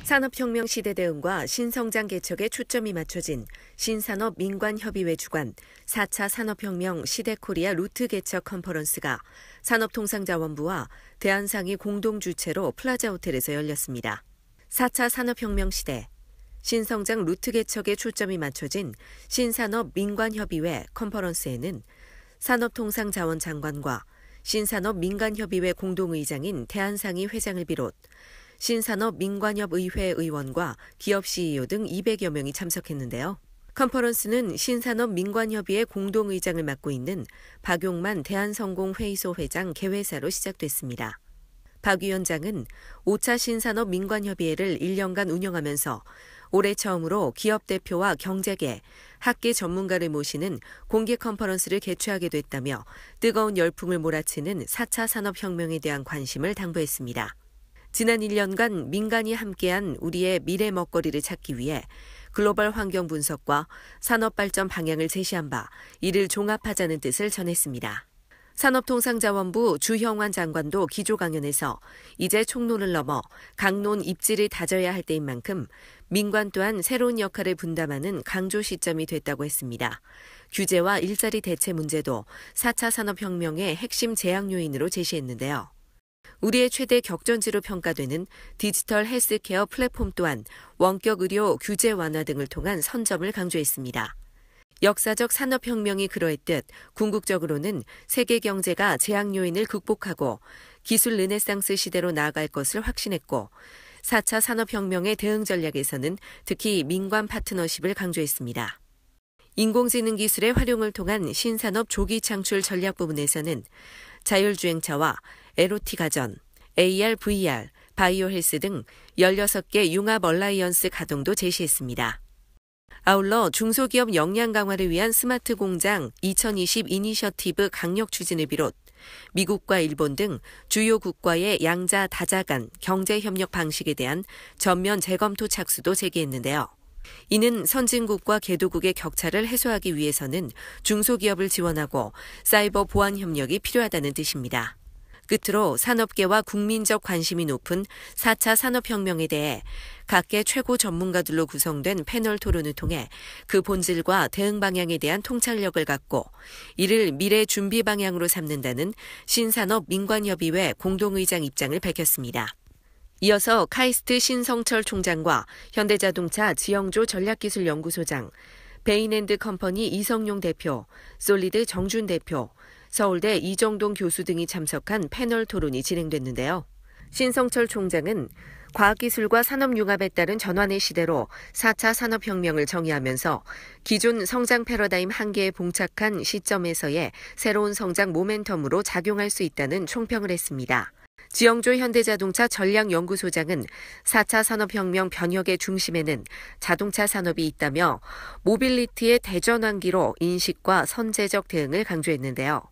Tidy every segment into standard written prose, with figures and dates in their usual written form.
산업혁명 시대 대응과 신성장 개척에 초점이 맞춰진 신산업 민관협의회 주관 4차 산업혁명 시대코리아 루트 개척 컨퍼런스가 산업통상자원부와 대한상이 공동 주최로 플라자 호텔에서 열렸습니다. 4차 산업혁명 시대 신성장 루트 개척에 초점이 맞춰진 신산업 민관협의회 컨퍼런스에는 산업통상자원장관과 신산업 민간협의회 공동의장인 대한상이 회장을 비롯 신산업 민관협의회 의원과 기업 CEO 등 200여 명이 참석했는데요. 컨퍼런스는 신산업 민관협의회 공동의장을 맡고 있는 박용만 대한성공회의소 회장 개회사로 시작됐습니다. 박 위원장은 5차 신산업 민관협의회를 1년간 운영하면서 올해 처음으로 기업 대표와 경제계, 학계 전문가를 모시는 공개 컨퍼런스를 개최하게 됐다며 뜨거운 열풍을 몰아치는 4차 산업혁명에 대한 관심을 당부했습니다. 지난 1년간 민간이 함께한 우리의 미래 먹거리를 찾기 위해 글로벌 환경 분석과 산업 발전 방향을 제시한 바 이를 종합하자는 뜻을 전했습니다. 산업통상자원부 주형환 장관도 기조 강연에서 이제 총론을 넘어 강론 입지를 다져야 할 때인 만큼 민관 또한 새로운 역할을 분담하는 강조 시점이 됐다고 했습니다. 규제와 일자리 대체 문제도 4차 산업혁명의 핵심 제약 요인으로 제시했는데요. 우리의 최대 격전지로 평가되는 디지털 헬스케어 플랫폼 또한 원격 의료 규제 완화 등을 통한 선점을 강조했습니다. 역사적 산업혁명이 그러했듯 궁극적으로는 세계 경제가 제약 요인을 극복하고 기술 르네상스 시대로 나아갈 것을 확신했고 4차 산업혁명의 대응 전략에서는 특히 민관 파트너십을 강조했습니다. 인공지능 기술의 활용을 통한 신산업 조기 창출 전략 부분에서는 자율주행차와 LOT 가전, AR, VR, 바이오 헬스 등 16개 융합 얼라이언스 가동도 제시했습니다. 아울러 중소기업 역량 강화를 위한 스마트 공장 2020 이니셔티브 강력 추진을 비롯 미국과 일본 등 주요 국가의 양자 다자 간 경제 협력 방식에 대한 전면 재검토 착수도 제기했는데요. 이는 선진국과 개도국의 격차를 해소하기 위해서는 중소기업을 지원하고 사이버 보안 협력이 필요하다는 뜻입니다. 끝으로 산업계와 국민적 관심이 높은 4차 산업혁명에 대해 각계 최고 전문가들로 구성된 패널 토론을 통해 그 본질과 대응 방향에 대한 통찰력을 갖고 이를 미래 준비 방향으로 삼는다는 신산업 민관협의회 공동의장 입장을 밝혔습니다. 이어서 카이스트 신성철 총장과 현대자동차 지영조 전략기술연구소장, 베인앤드컴퍼니 이성용 대표, 솔리드 정준 대표, 서울대 이정동 교수 등이 참석한 패널 토론이 진행됐는데요. 신성철 총장은 과학기술과 산업융합에 따른 전환의 시대로 4차 산업혁명을 정의하면서 기존 성장 패러다임 한계에 봉착한 시점에서의 새로운 성장 모멘텀으로 작용할 수 있다는 총평을 했습니다. 지영조 현대자동차 전략연구소장은 4차 산업혁명 변혁의 중심에는 자동차 산업이 있다며 모빌리티의 대전환기로 인식과 선제적 대응을 강조했는데요.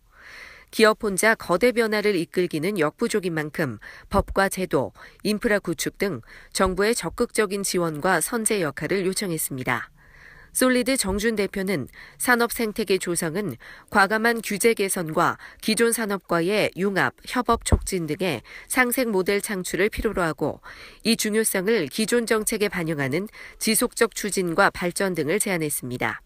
기업 혼자 거대 변화를 이끌기는 역부족인 만큼 법과 제도, 인프라 구축 등 정부의 적극적인 지원과 선제 역할을 요청했습니다. 솔리드 정준 대표는 산업 생태계 조성은 과감한 규제 개선과 기존 산업과의 융합, 협업 촉진 등의 상생 모델 창출을 필요로 하고 이 중요성을 기존 정책에 반영하는 지속적 추진과 발전 등을 제안했습니다.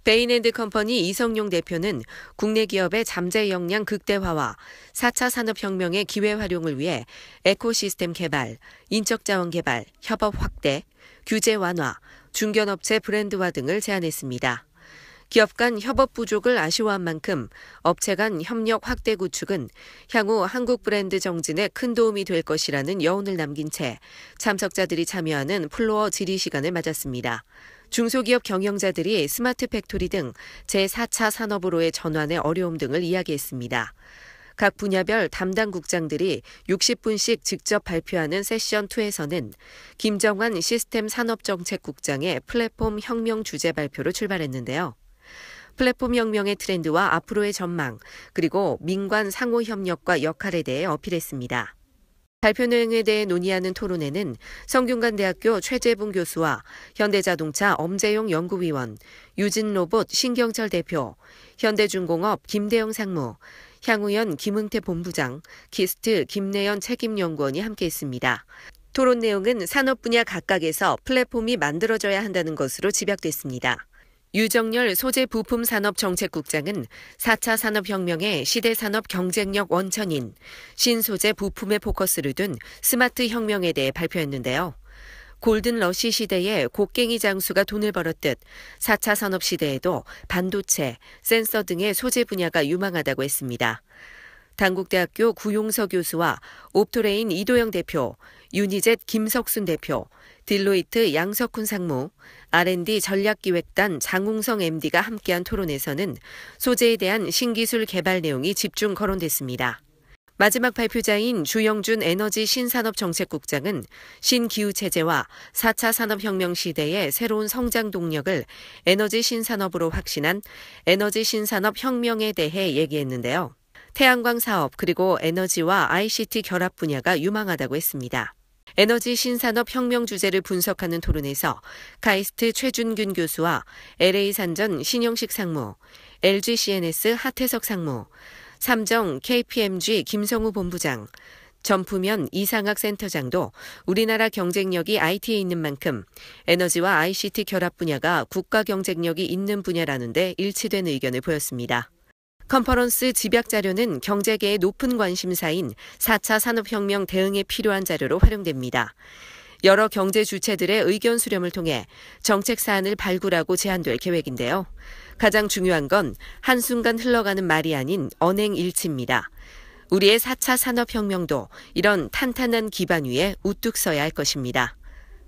베인앤드컴퍼니 이성용 대표는 국내 기업의 잠재 역량 극대화와 4차 산업혁명의 기회 활용을 위해 에코시스템 개발, 인적 자원 개발, 협업 확대, 규제 완화, 중견업체 브랜드화 등을 제안했습니다. 기업 간 협업 부족을 아쉬워한 만큼 업체 간 협력 확대 구축은 향후 한국 브랜드 정진에 큰 도움이 될 것이라는 여운을 남긴 채 참석자들이 참여하는 플로어 질의 시간을 맞았습니다. 중소기업 경영자들이 스마트 팩토리 등 제4차 산업으로의 전환의 어려움 등을 이야기했습니다. 각 분야별 담당 국장들이 60분씩 직접 발표하는 세션 2에서는 김정환 시스템 산업정책국장의 플랫폼 혁명 주제 발표로 출발했는데요. 플랫폼 혁명의 트렌드와 앞으로의 전망, 그리고 민관 상호 협력과 역할에 대해 어필했습니다. 발표 내용에 대해 논의하는 토론회는 성균관대학교 최재붕 교수와 현대자동차 엄재용 연구위원, 유진로봇 신경철 대표, 현대중공업 김대영 상무, 향우연 김응태 본부장, 키스트 김내연 책임연구원이 함께했습니다. 토론 내용은 산업 분야 각각에서 플랫폼이 만들어져야 한다는 것으로 집약됐습니다. 유정열 소재부품산업정책국장은 4차 산업혁명의 시대산업 경쟁력 원천인 신소재 부품에 포커스를 둔 스마트 혁명에 대해 발표했는데요. 골든러시 시대에 곡괭이 장수가 돈을 벌었듯 4차 산업시대에도 반도체, 센서 등의 소재 분야가 유망하다고 했습니다. 단국대학교 구용서 교수와 옵토레인 이도영 대표, 유니젯 김석순 대표, 딜로이트 양석훈 상무, R&D 전략기획단 장웅성 MD가 함께한 토론에서는 소재에 대한 신기술 개발 내용이 집중 거론됐습니다. 마지막 발표자인 주영준 에너지 신산업정책국장은 신기후체제와 4차 산업혁명 시대의 새로운 성장 동력을 에너지 신산업으로 확신한 에너지 신산업혁명에 대해 얘기했는데요. 태양광 사업 그리고 에너지와 ICT 결합 분야가 유망하다고 했습니다. 에너지 신산업 혁명 주제를 분석하는 토론에서 카이스트 최준균 교수와 LA산전 신영식 상무, LGCNS 하태석 상무, 삼정 KPMG 김성우 본부장, 전푸면 이상학 센터장도 우리나라 경쟁력이 IT에 있는 만큼 에너지와 ICT 결합 분야가 국가 경쟁력이 있는 분야라는 데 일치된 의견을 보였습니다. 컨퍼런스 집약 자료는 경제계의 높은 관심사인 4차 산업혁명 대응에 필요한 자료로 활용됩니다. 여러 경제 주체들의 의견 수렴을 통해 정책 사안을 발굴하고 제안될 계획인데요. 가장 중요한 건 한순간 흘러가는 말이 아닌 언행일치입니다. 우리의 4차 산업혁명도 이런 탄탄한 기반 위에 우뚝 서야 할 것입니다.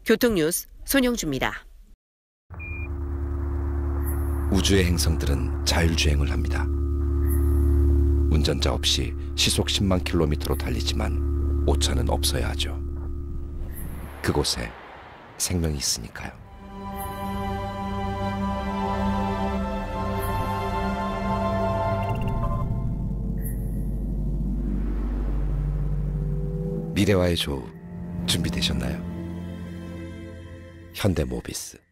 교통뉴스 손영주입니다. 우주의 행성들은 자율주행을 합니다. 운전자 없이 시속 10만 킬로미터로 달리지만 오차는 없어야 하죠. 그곳에 생명이 있으니까요. 미래와의 조우 준비되셨나요? 현대모비스